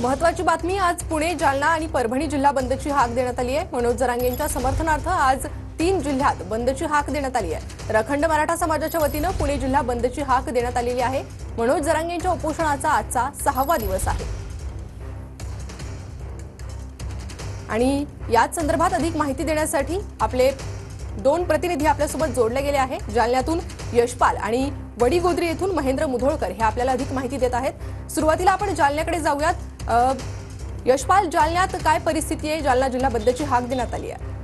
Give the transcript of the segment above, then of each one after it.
महत्त्वाची बातमी, आज पुणे, जालना आणि परभणी जिल्हा बंदची हाक देण्यात आली आहे। मनोज जरांगेंच्या समर्थनार्थ आज 3 जिल्ह्यात बंदची हाक देण्यात आली आहे। रखंड मराठा समाजाच्या वतीने पुणे जिल्हा बंदची हाक देण्यात आलेली आहे। मनोज जरांगेंच्या उपोषणाचा आजचा 6वा दिवस आहे आणि याच संदर्भात अधिक माहिती देण्यासाठी आपले 2 प्रतिनिधी आपल्यासोबत जोडले गेले आहेत। जालन्यातून यशपाल आणि वडीगोद्री येथून महेंद्र मुधोळकर हे आपल्याला अधिक माहिती देत आहेत। सुरुवातीला आपण जालन्याकडे जाऊयात। यशपाल, जालन्यात काय परिस्थिती आहे? जालना जिल्हा बंदची हाक देण्यात आली आहे।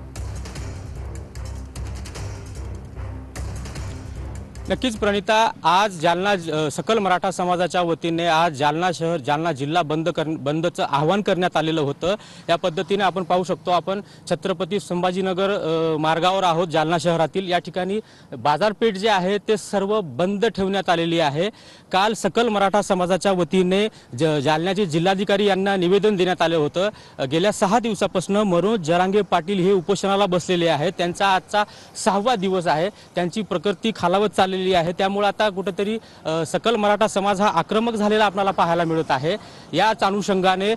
नक्कीच प्रणिता, आज जालना सकल मराठा समाजाच्या वतीने आज जालना शहर, जालना जिल्हा बंदचं आवाहन करण्यात आलेलं होतं। या पद्धतीने आपण पाहू शकतो, आपण छत्रपती संभाजीनगर मार्गावर आहोत जालना शहरातील। या ठिकाणी बाजारपेठ जे आहे ते सर्व बंद ठेवण्यात आलेली आहे। काल सकल मराठा समाजाच्या वतीने जालन्याचे जिल्हाधिकारी यांना निवेदन देण्यात आले होतं। गेल्या 6 दिवसापासून मनोज जरांगे पाटील हे उपोषणाला बसलेले आहेत। त्यांचा आजचा 6वा दिवस आहे। त्यांची प्रकृती खालावत चाललेली आहे, त्यामुळे आता कुठेतरी सकल मराठा समाज हा आक्रमक झालेला आपल्याला पाहायला मिळत आहे। याच अनुषंगाने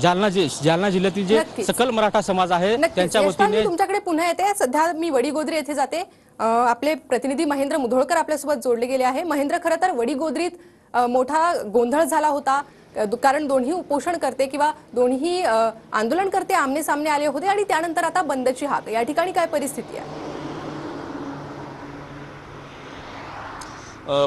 जालना जिल्ह्यातील जे सकल मराठा समाज आहे त्यांच्या वतीने तुमच्याकडे पुन्हा येते। सध्या मी वडीगोद्री येथे जाते। आपले प्रतिनिधी महेंद्र मुधोळकर आपल्यासोबत जोडले गेले आहे। महेंद्र, खरं तर वडीगोद्रीत मोठा गोंधळ झाला होता, कारण दोन्ही उपोषणकर्ते किंवा दोन्ही आंदोलनकर्ते आमने सामने आले होते आणि त्यानंतर आता बंदची हाक। या ठिकाणी काय परिस्थिती आहे?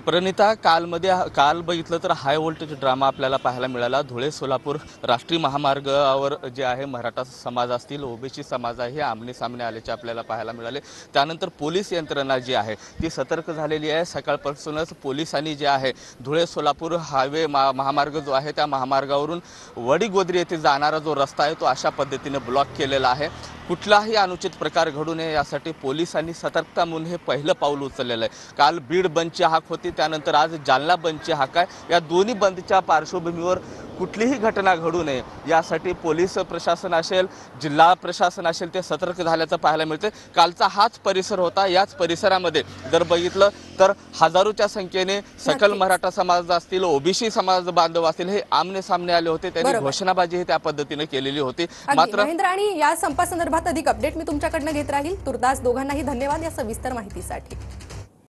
प्रणिता, काल बघितलं तर हाय व्होल्टेज ड्रामा आपल्याला पाहायला मिळाला। धुळे सोलापूर राष्ट्रीय महामार्गावर जे आहे मराठा समाज असतील, ओबीसी समाज आहे, आमने सामने आल्याचे आपल्याला पाहायला मिळाले। त्यानंतर पोलीस यंत्रणा जी आहे ती सतर्क झालेली आहे। सकाळपासूनच पोलिसांनी जे आहे धुळे सोलापूर हायवे महामार्ग जो आहे त्या महामार्गावरून वडीगोद्री येथे जाणारा जो रस्ता आहे तो अशा पद्धतीने ब्लॉक केलेला आहे। कुठलाही अनुचित प्रकार घडू नये यासाठी पोलिसांनी सतर्कता म्हणून हे पहिलं पाऊल उचललेलं आहे। काल बीड बंदची हाक होती, त्यानंतर आज जालना बंदची हाक आहे। या दोन्ही बंदच्या पार्श्वभूमीवर कुठलीही घटना घडू नये यासाठी पोलीस प्रशासन असेल, जिल्हा प्रशासन असेल, ते सतर्क झाल्याचं पाहायला मिळते। कालचा हाच परिसर होता। याच परिसरामध्ये जर बघितलं तर हजारोच्या संख्येने सकल मराठा समाज असतील, ओबीसी समाज बांधव असतील, हे आमने सामने आले होते। त्यांनी घोषणाबाजी त्या पद्धतीने केलेली होती। मात्र महेंद्र, आणि या संपासंदर्भात अधिक अपडेट मी तुमच्याकडनं घेत राहील। तुर्तास दोघांनाही धन्यवाद या सविस्तर माहितीसाठी।